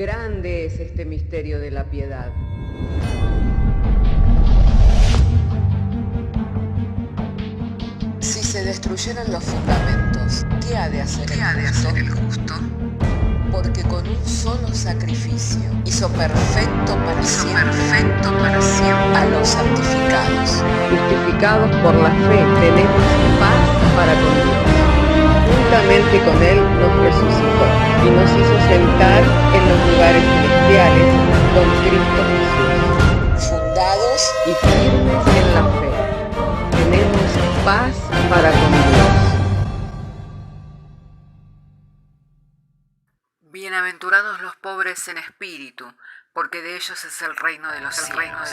Grande es este misterio de la piedad. Si se destruyeran los fundamentos, ¿qué ha de hacer el justo? Porque con un solo sacrificio hizo perfecto para siempre a los santificados. Justificados por la fe, tenemos paz para con Dios. Juntamente con Él nos resucitó y nos hizo sentar en los lugares celestiales con Cristo Jesús. Fundados Y firmes en la fe, tenemos paz para con Dios. Bienaventurados los pobres en espíritu, porque de ellos es el reino de los cielos.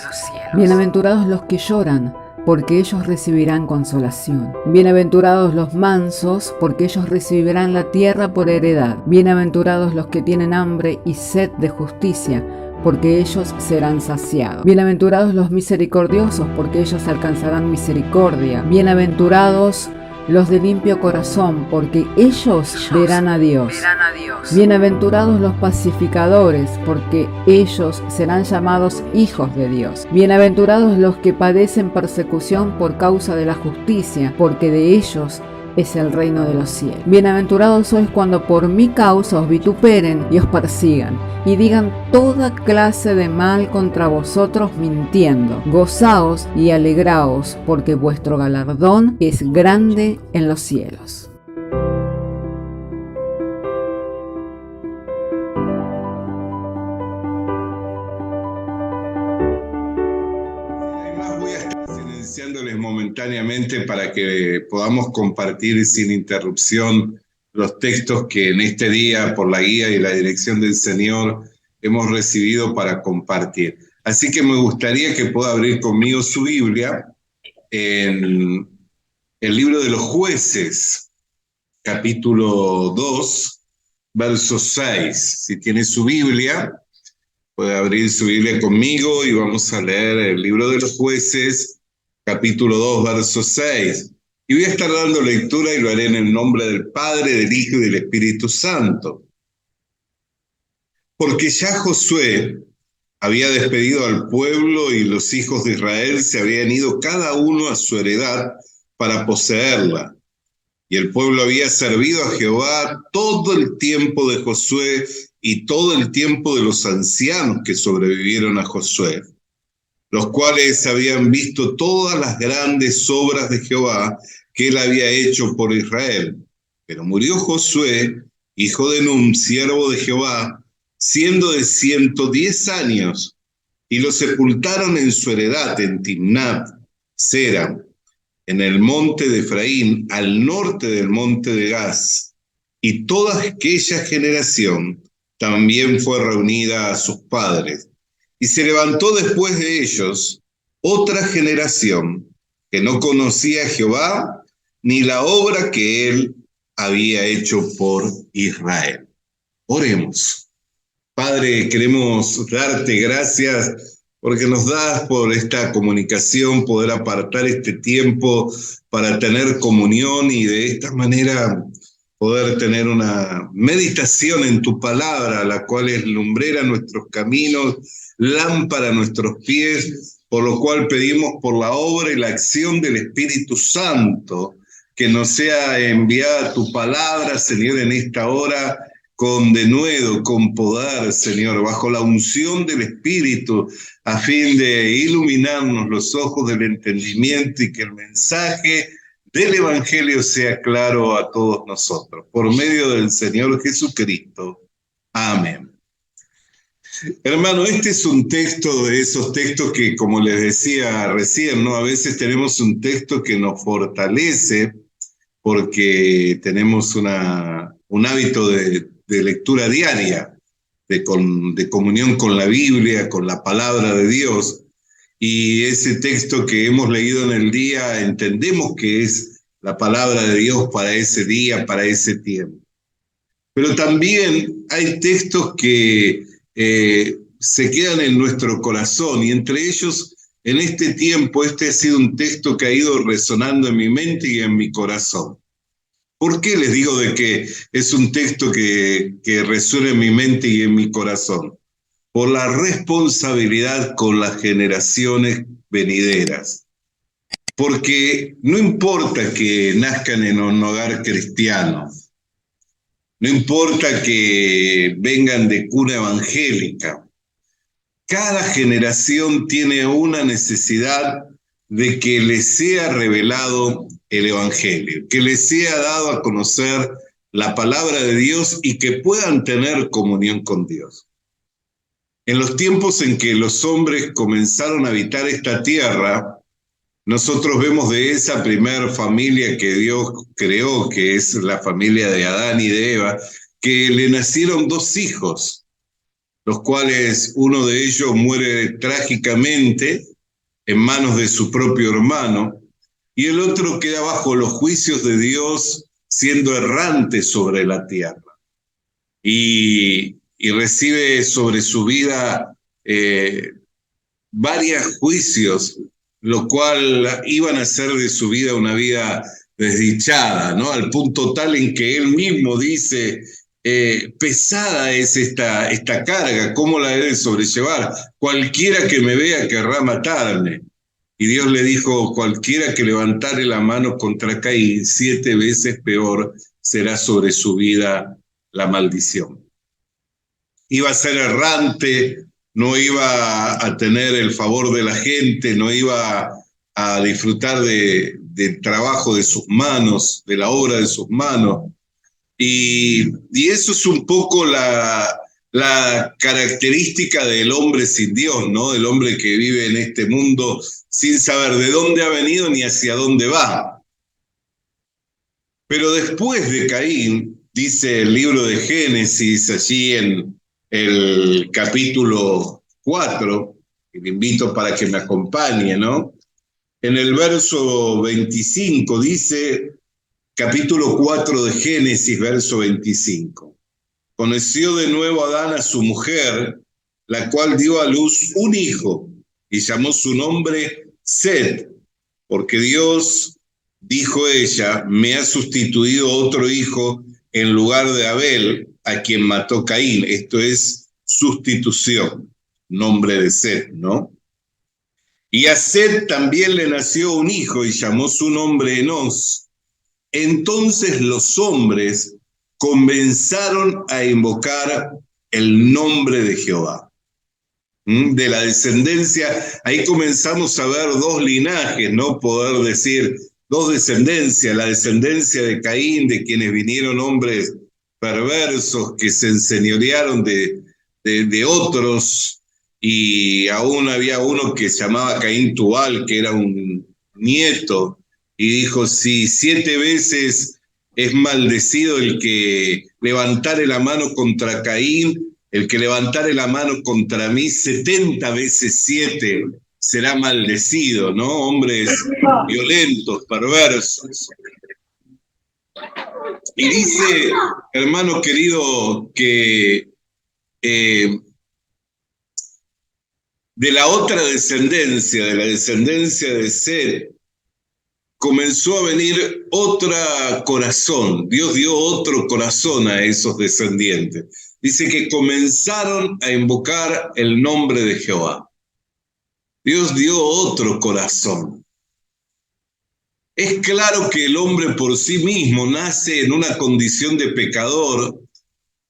Bienaventurados los que lloran, porque ellos recibirán consolación. Bienaventurados los mansos, porque ellos recibirán la tierra por heredad. Bienaventurados los que tienen hambre y sed de justicia, porque ellos serán saciados. Bienaventurados los misericordiosos, porque ellos alcanzarán misericordia. Bienaventurados los de limpio corazón, porque ellos verán a Dios. Bienaventurados los pacificadores, porque ellos serán llamados hijos de Dios. Bienaventurados los que padecen persecución por causa de la justicia, porque de ellos es el reino de los cielos. Bienaventurados sois cuando por mi causa os vituperen y os persigan, y digan toda clase de mal contra vosotros mintiendo. Gozaos y alegraos, porque vuestro galardón es grande en los cielos. Además voy a estar silenciándoles momentáneamente para que podamos compartir sin interrupción los textos que en este día, por la guía y la dirección del Señor, hemos recibido para compartir. Así que me gustaría que pueda abrir conmigo su Biblia en el libro de los Jueces, capítulo 2, verso 6. Si tiene su Biblia, puede abrir su Biblia conmigo y vamos a leer el libro de los Jueces, capítulo 2, verso 6. Y voy a estar dando lectura y lo haré en el nombre del Padre, del Hijo y del Espíritu Santo. Porque ya Josué había despedido al pueblo y los hijos de Israel se habían ido cada uno a su heredad para poseerla. Y el pueblo había servido a Jehová todo el tiempo de Josué y todo el tiempo de los ancianos que sobrevivieron a Josué, los cuales habían visto todas las grandes obras de Jehová que él había hecho por Israel. Pero murió Josué, hijo de Nun, siervo de Jehová, siendo de 110 años, y lo sepultaron en su heredad en Timnat Sera, en el monte de Efraín, al norte del monte de Gaz. Y toda aquella generación también fue reunida a sus padres. Y se levantó después de ellos otra generación que no conocía a Jehová ni la obra que él había hecho por Israel. Oremos. Padre, queremos darte gracias porque nos das por esta comunicación, poder apartar este tiempo para tener comunión y de esta manera poder tener una meditación en tu palabra, la cual es lumbrera a nuestros caminos, lámpara a nuestros pies, por lo cual pedimos por la obra y la acción del Espíritu Santo, que nos sea enviada tu palabra, Señor, en esta hora, con denuedo, con poder, Señor, bajo la unción del Espíritu, a fin de iluminarnos los ojos del entendimiento y que el mensaje del Evangelio sea claro a todos nosotros. Por medio del Señor Jesucristo. Amén. Hermano, este es un texto de esos textos que, como les decía recién, ¿no? A veces tenemos un texto que nos fortalece porque tenemos un hábito de lectura diaria, de comunión con la Biblia, con la palabra de Dios. Y ese texto que hemos leído en el día, entendemos que es la palabra de Dios para ese día, para ese tiempo. Pero también hay textos que se quedan en nuestro corazón, y entre ellos, en este tiempo, este ha sido un texto que ha ido resonando en mi mente y en mi corazón. ¿Por qué les digo de que es un texto que resuena en mi mente y en mi corazón? Por la responsabilidad con las generaciones venideras. Porque no importa que nazcan en un hogar cristiano, no importa que vengan de cuna evangélica, cada generación tiene una necesidad de que les sea revelado el Evangelio, que les sea dado a conocer la palabra de Dios y que puedan tener comunión con Dios. En los tiempos en que los hombres comenzaron a habitar esta tierra, nosotros vemos de esa primer familia que Dios creó, que es la familia de Adán y de Eva, que le nacieron dos hijos, los cuales uno de ellos muere trágicamente en manos de su propio hermano, y el otro queda bajo los juicios de Dios siendo errante sobre la tierra. Y recibe sobre su vida varios juicios, lo cual iban a hacer de su vida una vida desdichada, ¿no? Al punto tal en que él mismo dice, pesada es esta carga, ¿cómo la he de sobrellevar? Cualquiera que me vea querrá matarme. Y Dios le dijo, cualquiera que levantare la mano contra Caín, 7 veces peor será sobre su vida la maldición. Iba a ser errante, no iba a tener el favor de la gente, no iba a disfrutar del trabajo de sus manos, de la obra de sus manos. Y eso es un poco la característica del hombre sin Dios, ¿no? Del hombre que vive en este mundo sin saber de dónde ha venido ni hacia dónde va. Pero después de Caín, dice el libro de Génesis, allí en el capítulo 4, que le invito para que me acompañe, ¿no? En el verso 25 dice, capítulo 4 de Génesis, verso 25. Conoció de nuevo Adán a su mujer, la cual dio a luz un hijo, y llamó su nombre Set, porque Dios, dijo ella, me ha sustituido otro hijo en lugar de Abel, a quien mató Caín. Esto es sustitución, nombre de Set, ¿no? Y a Set también le nació un hijo y llamó su nombre Enos. Entonces los hombres comenzaron a invocar el nombre de Jehová. De la descendencia, ahí comenzamos a ver dos linajes, ¿no? Poder decir, dos descendencias, la descendencia de Caín, de quienes vinieron hombres perversos que se enseñorearon de otros, y aún había uno que se llamaba Caín Tubal, que era un nieto, y dijo, si 7 veces es maldecido el que levantare la mano contra Caín, el que levantare la mano contra mí, 70 veces 7 será maldecido, ¿no? Hombres violentos, perversos. Y dice, hermano querido, que de la otra descendencia, de la descendencia de Set, comenzó a venir otro corazón. Dios dio otro corazón a esos descendientes. Dice que comenzaron a invocar el nombre de Jehová. Dios dio otro corazón. Es claro que el hombre por sí mismo nace en una condición de pecador,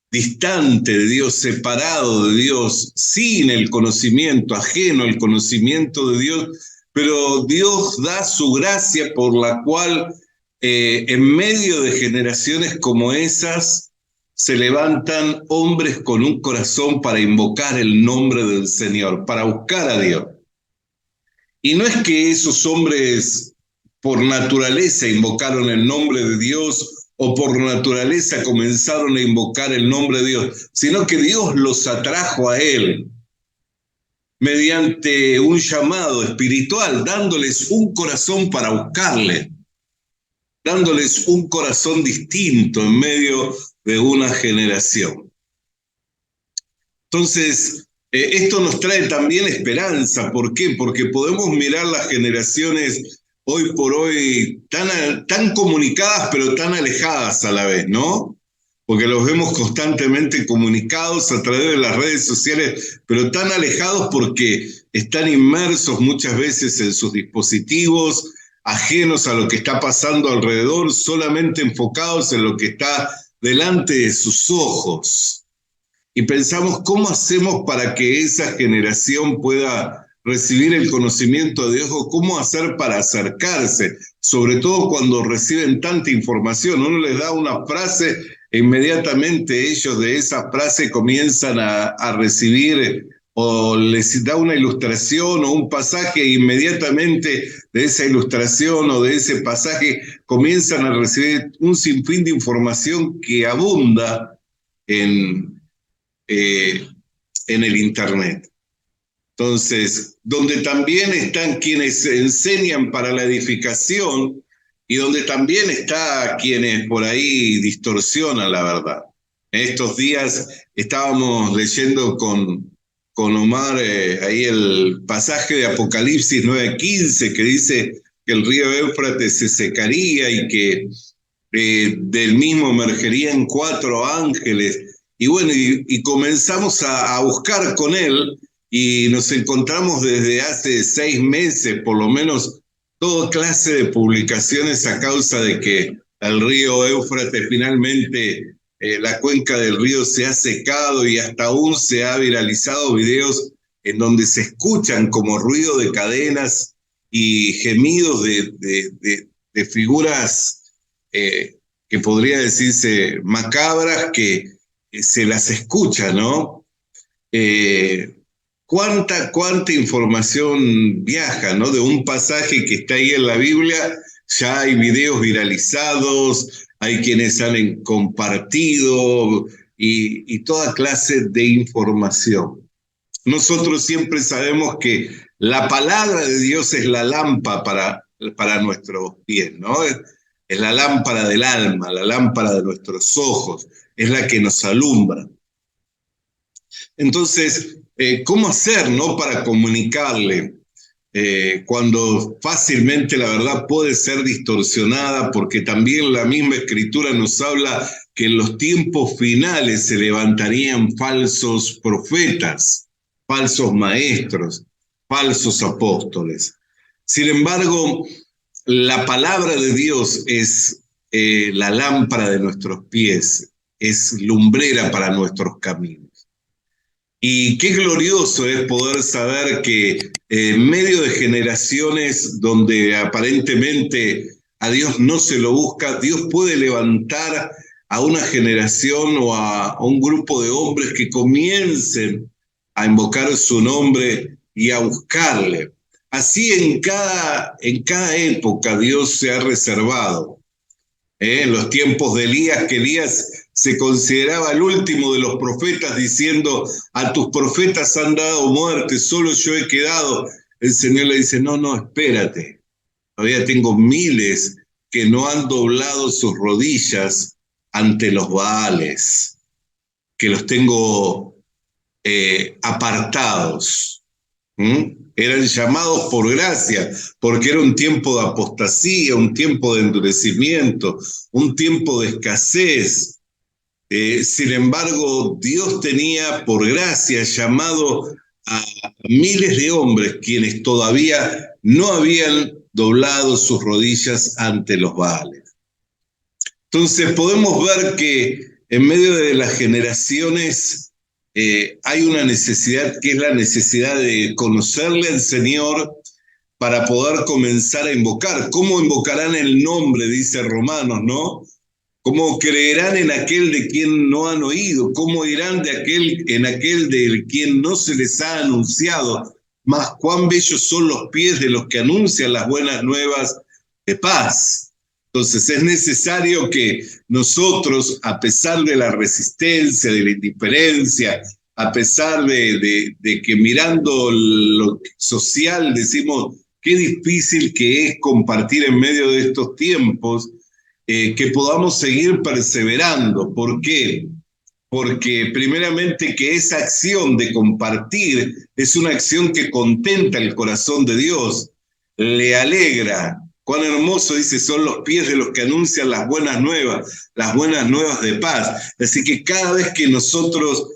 distante de Dios, separado de Dios, sin el conocimiento, ajeno al conocimiento de Dios, pero Dios da su gracia por la cual en medio de generaciones como esas se levantan hombres con un corazón para invocar el nombre del Señor, para buscar a Dios. Y no es que esos hombres por naturaleza invocaron el nombre de Dios o por naturaleza comenzaron a invocar el nombre de Dios, sino que Dios los atrajo a Él mediante un llamado espiritual, dándoles un corazón para buscarle, dándoles un corazón distinto en medio de una generación. Entonces, esto nos trae también esperanza. ¿Por qué? Porque podemos mirar las generaciones hoy por hoy tan comunicadas, pero tan alejadas a la vez, ¿no? Porque los vemos constantemente comunicados a través de las redes sociales, pero tan alejados porque están inmersos muchas veces en sus dispositivos, ajenos a lo que está pasando alrededor, solamente enfocados en lo que está delante de sus ojos. Y pensamos, ¿cómo hacemos para que esa generación pueda recibir el conocimiento de Dios? ¿O cómo hacer para acercarse? Sobre todo cuando reciben tanta información. Uno les da una frase e inmediatamente ellos de esa frase comienzan a recibir, o les da una ilustración o un pasaje e inmediatamente de esa ilustración o de ese pasaje comienzan a recibir un sinfín de información que abunda en el Internet. Entonces, donde también están quienes enseñan para la edificación y donde también está quienes por ahí distorsionan la verdad. En estos días estábamos leyendo con Omar ahí el pasaje de Apocalipsis 9:15 que dice que el río Éufrates se secaría y que del mismo emergerían 4 ángeles. Y bueno, y comenzamos a buscar con él y nos encontramos desde hace 6 meses, por lo menos, toda clase de publicaciones a causa de que el río Éufrates finalmente, la cuenca del río se ha secado y hasta aún se ha viralizado videos en donde se escuchan como ruido de cadenas y gemidos de figuras que podría decirse macabras que se las escucha, ¿no? ¿Cuánta información viaja, ¿no? De un pasaje que está ahí en la Biblia, ya hay videos viralizados, hay quienes han compartido y toda clase de información. Nosotros siempre sabemos que la palabra de Dios es la lámpara para nuestros pies, ¿no? Es la lámpara del alma, la lámpara de nuestros ojos, es la que nos alumbra. Entonces, ¿cómo hacer, no, para comunicarle cuando fácilmente la verdad puede ser distorsionada? Porque también la misma Escritura nos habla que en los tiempos finales se levantarían falsos profetas, falsos maestros, falsos apóstoles. Sin embargo, la palabra de Dios es la lámpara de nuestros pies, es lumbrera para nuestros caminos. Y qué glorioso es poder saber que en medio de generaciones donde aparentemente a Dios no se lo busca, Dios puede levantar a una generación o a un grupo de hombres que comiencen a invocar su nombre y a buscarle. Así en cada época Dios se ha reservado. En los tiempos de Elías, que Elías se consideraba el último de los profetas, diciendo, a tus profetas han dado muerte, solo yo he quedado. El Señor le dice, no, espérate. Todavía tengo miles que no han doblado sus rodillas ante los Baales, que los tengo apartados. Eran llamados por gracia, porque era un tiempo de apostasía, un tiempo de endurecimiento, un tiempo de escasez. Sin embargo, Dios tenía por gracia llamado a miles de hombres quienes todavía no habían doblado sus rodillas ante los Baales. Entonces podemos ver que en medio de las generaciones hay una necesidad que es la necesidad de conocerle al Señor para poder comenzar a invocar. ¿Cómo invocarán el nombre? Dice Romanos, ¿no? ¿Cómo creerán en aquel de quien no han oído? ¿Cómo irán en aquel de quien no se les ha anunciado? Mas cuán bellos son los pies de los que anuncian las buenas nuevas de paz. Entonces es necesario que nosotros, a pesar de la resistencia, de la indiferencia, a pesar de que mirando lo social decimos qué difícil que es compartir en medio de estos tiempos, que podamos seguir perseverando. ¿Por qué? Porque primeramente que esa acción de compartir es una acción que contenta el corazón de Dios, le alegra Cuán hermoso, dice, son los pies de los que anuncian las buenas nuevas de paz. Así que cada vez que nosotros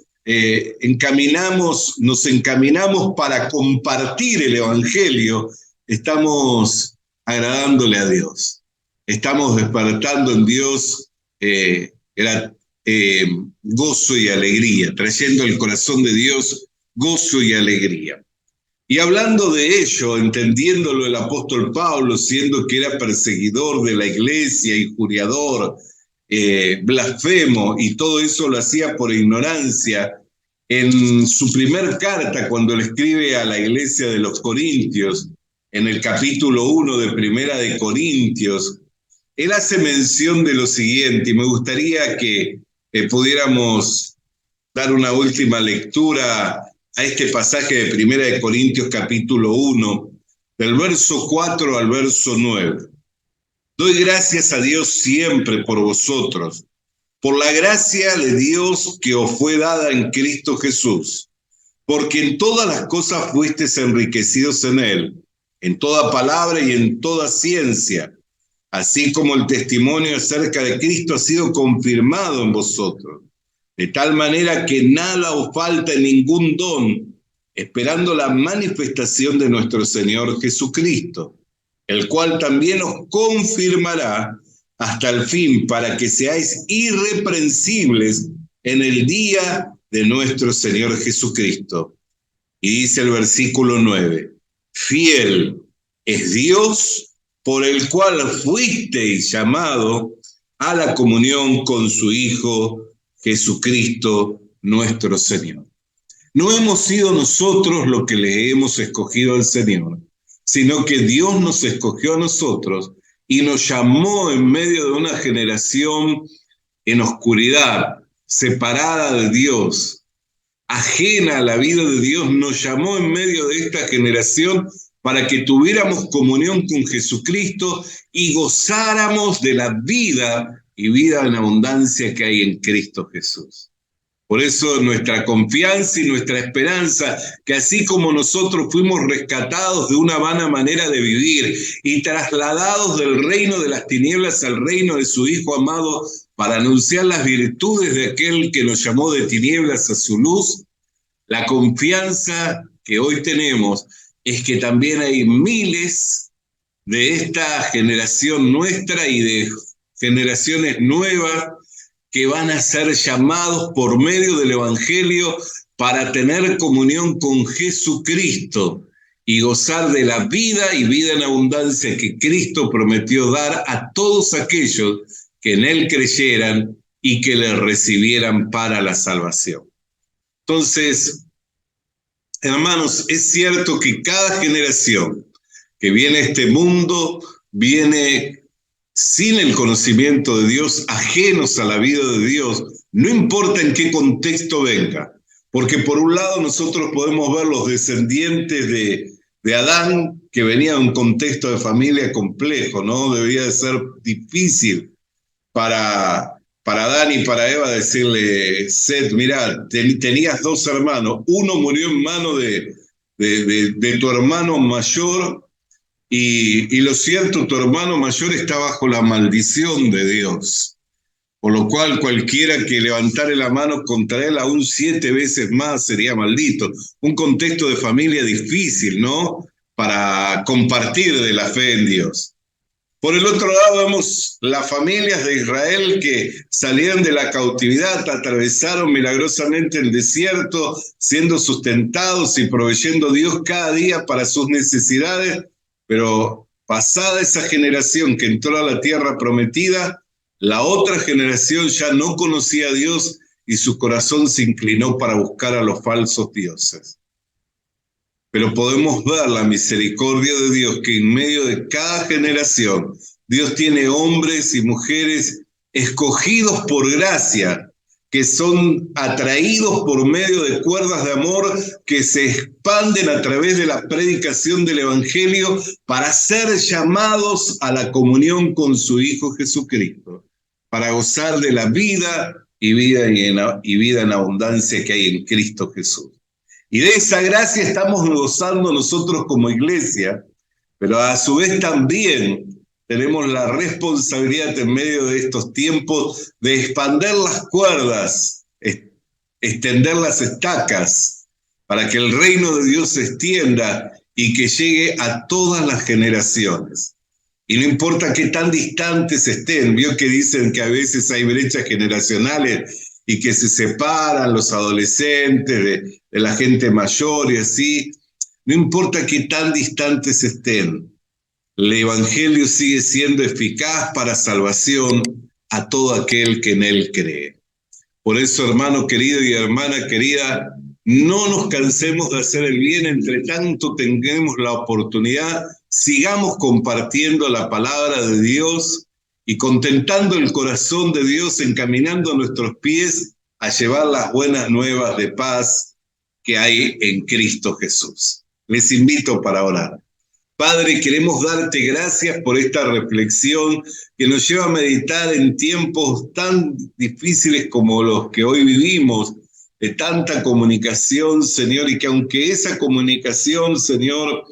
nos encaminamos para compartir el Evangelio, estamos agradándole a Dios. Estamos despertando en Dios gozo y alegría, trayendo al corazón de Dios gozo y alegría. Y hablando de ello, entendiéndolo el apóstol Pablo, siendo que era perseguidor de la iglesia, injuriador, blasfemo, y todo eso lo hacía por ignorancia, en su primer carta, cuando le escribe a la iglesia de los Corintios, en el capítulo 1 de Primera de Corintios, él hace mención de lo siguiente, y me gustaría que pudiéramos dar una última lectura a este pasaje de Primera de Corintios capítulo 1, del verso 4 al verso 9. Doy gracias a Dios siempre por vosotros, por la gracia de Dios que os fue dada en Cristo Jesús, porque en todas las cosas fuisteis enriquecidos en Él, en toda palabra y en toda ciencia, así como el testimonio acerca de Cristo ha sido confirmado en vosotros, de tal manera que nada os falta en ningún don, esperando la manifestación de nuestro Señor Jesucristo, el cual también os confirmará hasta el fin, para que seáis irreprensibles en el día de nuestro Señor Jesucristo. Y dice el versículo 9, fiel es Dios, por el cual fuisteis llamado a la comunión con su Hijo Jesucristo nuestro Señor. No hemos sido nosotros los que le hemos escogido al Señor, sino que Dios nos escogió a nosotros y nos llamó en medio de una generación en oscuridad, separada de Dios, ajena a la vida de Dios. Nos llamó en medio de esta generación para que tuviéramos comunión con Jesucristo y gozáramos de la vida y vida en abundancia que hay en Cristo Jesús. Por eso nuestra confianza y nuestra esperanza, que así como nosotros fuimos rescatados de una vana manera de vivir y trasladados del reino de las tinieblas al reino de su Hijo amado, para anunciar las virtudes de aquel que nos llamó de tinieblas a su luz, la confianza que hoy tenemos es que también hay miles de esta generación nuestra y de generaciones nuevas que van a ser llamados por medio del Evangelio para tener comunión con Jesucristo y gozar de la vida y vida en abundancia que Cristo prometió dar a todos aquellos que en Él creyeran y que le recibieran para la salvación. Entonces, hermanos, es cierto que cada generación que viene a este mundo viene sin el conocimiento de Dios, ajenos a la vida de Dios, no importa en qué contexto venga, porque por un lado nosotros podemos ver los descendientes de Adán, que venía de un contexto de familia complejo, ¿no? Debía de ser difícil para Adán y para Eva decirle, Set, mirá, tenías dos hermanos, uno murió en mano de tu hermano mayor, y lo cierto, tu hermano mayor está bajo la maldición de Dios, por lo cual cualquiera que levantare la mano contra él aún 7 veces más sería maldito. Un contexto de familia difícil, ¿no? Para compartir de la fe en Dios. Por el otro lado vemos las familias de Israel que salieron de la cautividad, atravesaron milagrosamente el desierto, siendo sustentados y proveyendo Dios cada día para sus necesidades, pero pasada esa generación que entró a la tierra prometida, la otra generación ya no conocía a Dios y su corazón se inclinó para buscar a los falsos dioses. Pero podemos ver la misericordia de Dios, que en medio de cada generación, Dios tiene hombres y mujeres escogidos por gracia, que son atraídos por medio de cuerdas de amor que se expanden a través de la predicación del Evangelio para ser llamados a la comunión con su Hijo Jesucristo, para gozar de la vida y vida en abundancia que hay en Cristo Jesús. Y de esa gracia estamos gozando nosotros como iglesia, pero a su vez también tenemos la responsabilidad en medio de estos tiempos de expandir las cuerdas, extender las estacas, para que el reino de Dios se extienda y que llegue a todas las generaciones. Y no importa qué tan distantes estén, vio que dicen que a veces hay brechas generacionales y que se separan los adolescentes de la gente mayor y así. No importa qué tan distantes estén, el evangelio sigue siendo eficaz para salvación a todo aquel que en él cree. Por eso, hermano querido y hermana querida, no nos cansemos de hacer el bien, entre tanto tengamos la oportunidad, sigamos compartiendo la palabra de Dios y contentando el corazón de Dios, encaminando nuestros pies a llevar las buenas nuevas de paz que hay en Cristo Jesús. Les invito para orar. Padre, queremos darte gracias por esta reflexión que nos lleva a meditar en tiempos tan difíciles como los que hoy vivimos, de tanta comunicación, Señor, y que aunque esa comunicación, Señor,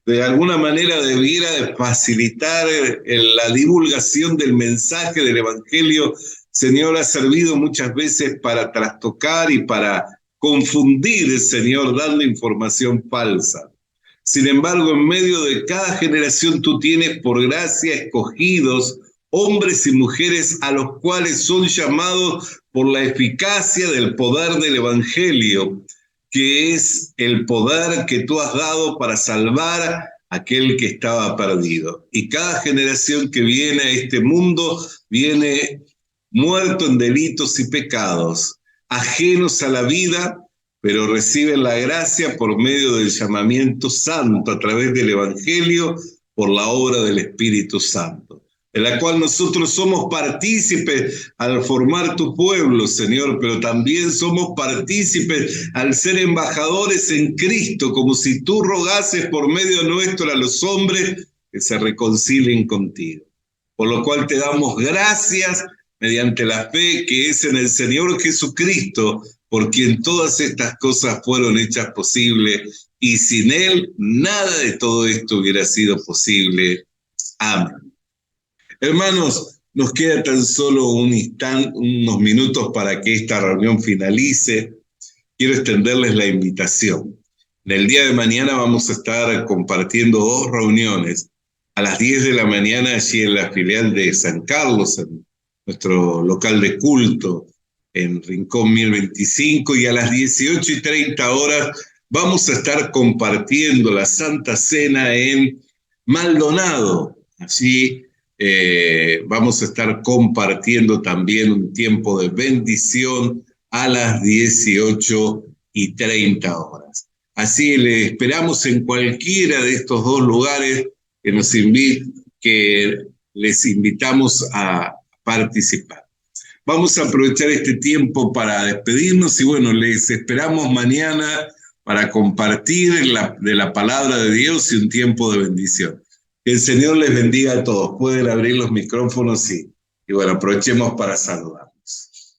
de alguna manera debiera de facilitar la divulgación del mensaje del Evangelio, Señor, ha servido muchas veces para trastocar y para confundir, Señor, dando información falsa. Sin embargo, en medio de cada generación tú tienes por gracia escogidos hombres y mujeres a los cuales son llamados por la eficacia del poder del Evangelio, que es el poder que tú has dado para salvar a aquel que estaba perdido. Y cada generación que viene a este mundo viene muerto en delitos y pecados, ajenos a la vida, pero reciben la gracia por medio del llamamiento santo a través del Evangelio, por la obra del Espíritu Santo, de la cual nosotros somos partícipes al formar tu pueblo, Señor, pero también somos partícipes al ser embajadores en Cristo, como si tú rogases por medio nuestro a los hombres que se reconcilien contigo. Por lo cual te damos gracias mediante la fe que es en el Señor Jesucristo, por quien todas estas cosas fueron hechas posibles, y sin Él nada de todo esto hubiera sido posible. Amén. Hermanos, nos queda tan solo un instante, unos minutos para que esta reunión finalice. Quiero extenderles la invitación. En el día de mañana vamos a estar compartiendo 2 reuniones. A las 10 de la mañana allí en la filial de San Carlos, en nuestro local de culto, en Rincón 1025, y a las 18:30 vamos a estar compartiendo la Santa Cena en Maldonado. Allí vamos a estar compartiendo también un tiempo de bendición a las 18:30. Así le esperamos en cualquiera de estos 2 lugares que les invitamos a participar. Vamos a aprovechar este tiempo para despedirnos y bueno, les esperamos mañana para compartir de la palabra de Dios y un tiempo de bendición. Que el Señor les bendiga a todos. Pueden abrir los micrófonos y bueno, aprovechemos para saludarnos.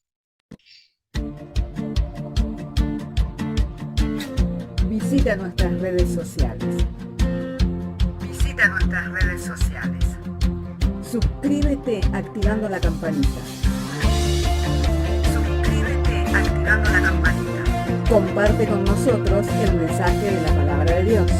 Visita nuestras redes sociales. Suscríbete activando la campanita. Comparte con nosotros el mensaje de la palabra de Dios.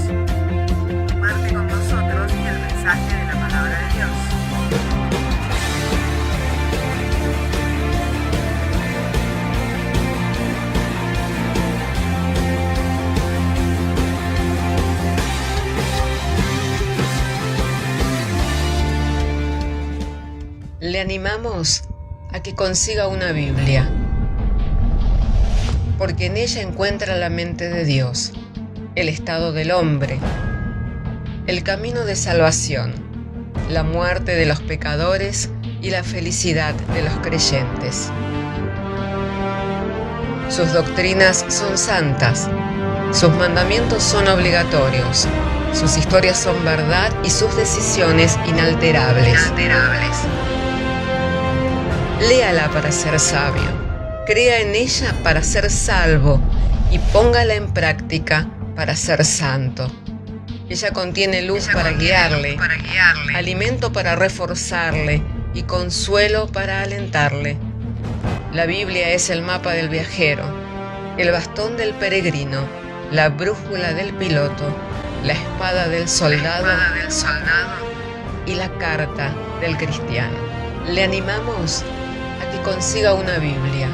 Le animamos a que consiga una Biblia, porque en ella encuentra la mente de Dios, el estado del hombre, el camino de salvación, la muerte de los pecadores y la felicidad de los creyentes. Sus doctrinas son santas, sus mandamientos son obligatorios, sus historias son verdad y sus decisiones inalterables. Léala para ser sabio, crea en ella para ser salvo y póngala en práctica para ser santo. Ella contiene luz para guiarle, alimento para reforzarle y consuelo para alentarle. La Biblia es el mapa del viajero, el bastón del peregrino, la brújula del piloto, la espada del soldado y la carta del cristiano. Le animamos a que consiga una Biblia,